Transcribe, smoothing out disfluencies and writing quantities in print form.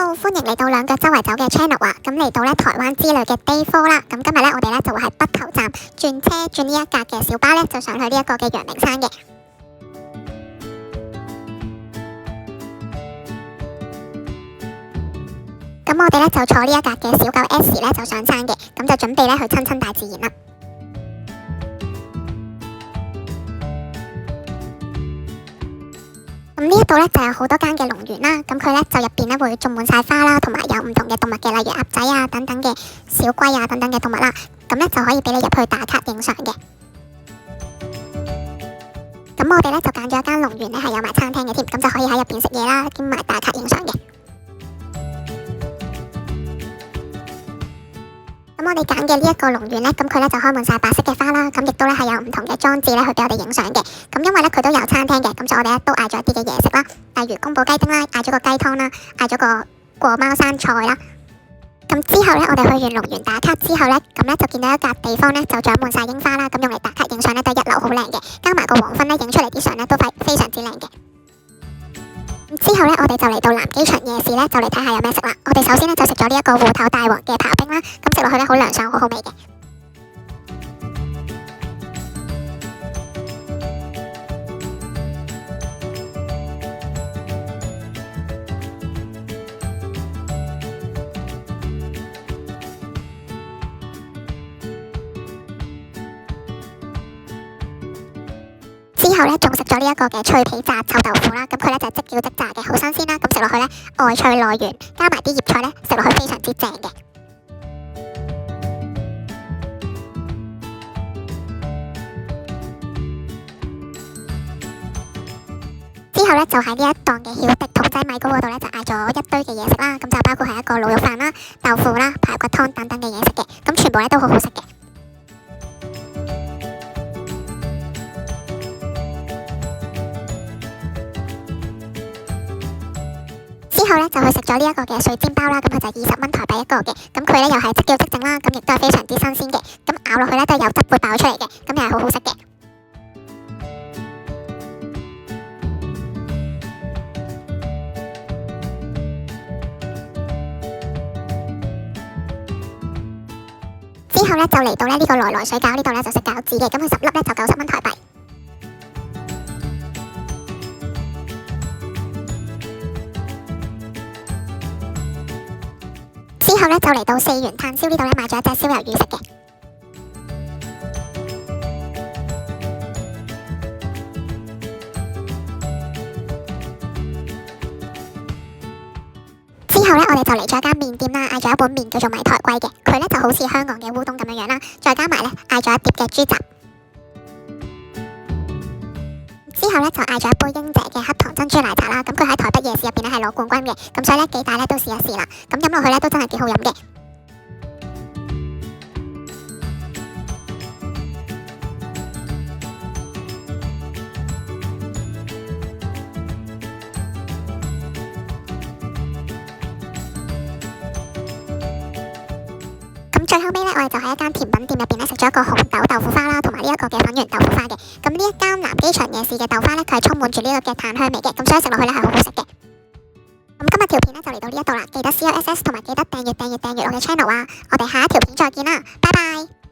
Hello，歡迎嚟到兩腳周圍走嘅 channel 啊！咁嚟到咧台灣之旅嘅 Day 4啦，咁今日咧我哋咧就會喺北投站轉車轉呢一格嘅小巴咧，就上去呢一個嘅陽明山嘅。咁我哋咧就坐呢一格嘅小狗 S 咧就上山嘅，咁就準備咧去親親大自然啦。咁呢一度咧就有好多間嘅農園啦，咁佢咧就入邊咧會種滿晒花啦，同埋有唔同嘅動物嘅，例如鴨仔啊等等嘅小龜啊等等嘅動物啦，咁咧就可以俾你入去打卡影相嘅。咁我哋咧就揀咗一間農園咧係有埋餐廳嘅添，咁就可以喺入邊食嘢啦，兼埋打卡影相嘅。咁我哋揀嘅呢一個農園咧，咁佢咧就開滿晒白色嘅花啦，咁亦都咧係有唔同嘅裝置咧去俾我哋影相嘅。咁因為咧佢都有餐廳嘅，咁所以我哋咧都嗌咗一啲嘅嘢食啦，例如宮保雞丁啦，嗌咗個雞湯啦，嗌咗個過貓山菜啦。咁之後咧，我哋去完農園打卡之後咧，咁咧就見到一笪地方咧就長滿晒櫻花啦，咁用嚟打卡影相咧都一流好靚嘅，加埋個黃昏咧影出嚟啲相咧都非常之靚嘅。之後咧，我哋就嚟到南機場夜市咧，就嚟睇下有咩食啦。我哋首先咧就食咗呢一個芋頭大王嘅刨冰啦，咁食落去咧好涼爽，好好味嘅。之後咧仲食咗呢一個嘅脆皮炸臭豆腐啦，咁佢咧就即叫即炸嘅，好新鮮啦，咁食落去咧外脆內軟，加埋啲葉菜咧食落去非常之正嘅。之後咧就喺呢一檔嘅曉滴土雞米糕嗰度咧就嗌咗一堆嘅嘢食啦，咁就包括係一個滷肉飯啦、豆腐啦、排骨湯等等嘅嘢食嘅，咁全部咧都好好食嘅。之後咧就去食咗呢一個嘅水煎包啦，咁佢就20蚊台幣一個嘅，咁佢咧又係即叫即整啦，咁亦都係非常之新鮮嘅，咁咬落去咧都有汁會爆出嚟嘅，咁又係好好食嘅。之後咧就嚟到咧呢個來來水餃呢度咧就食餃子嘅，咁佢10粒咧就90蚊台幣。之後咧就嚟到四元炭燒呢度咧買咗一隻燒魷魚食嘅。之後咧我哋就嚟咗一間麵店啦，嗌咗一碗麵叫做米台龜嘅，佢咧就好似香港嘅烏冬咁樣樣啦，再加埋咧嗌咗一碟嘅豬雜。之後咧就嗌咗一杯英姐嘅黑糖珍珠奶茶啦，咁佢喺台北夜市入邊咧係攞冠軍嘅，咁所以咧幾大咧都試一試啦，咁飲落去咧都真係幾好飲嘅。咁最後尾咧，我哋就喺一間甜品店入邊咧食咗一個紅豆豆腐花啦，同埋呢一個嘅粉圓豆腐花嘅。咁呢一間南機場夜市嘅豆花咧，佢係充滿住呢個嘅炭香味嘅，咁所以食落去咧係好好食嘅。咁今日條片咧就嚟到呢一度啦，記得 CLSS 同埋記得訂閱我嘅 channel 啊！我哋下一條片再見啦，拜拜。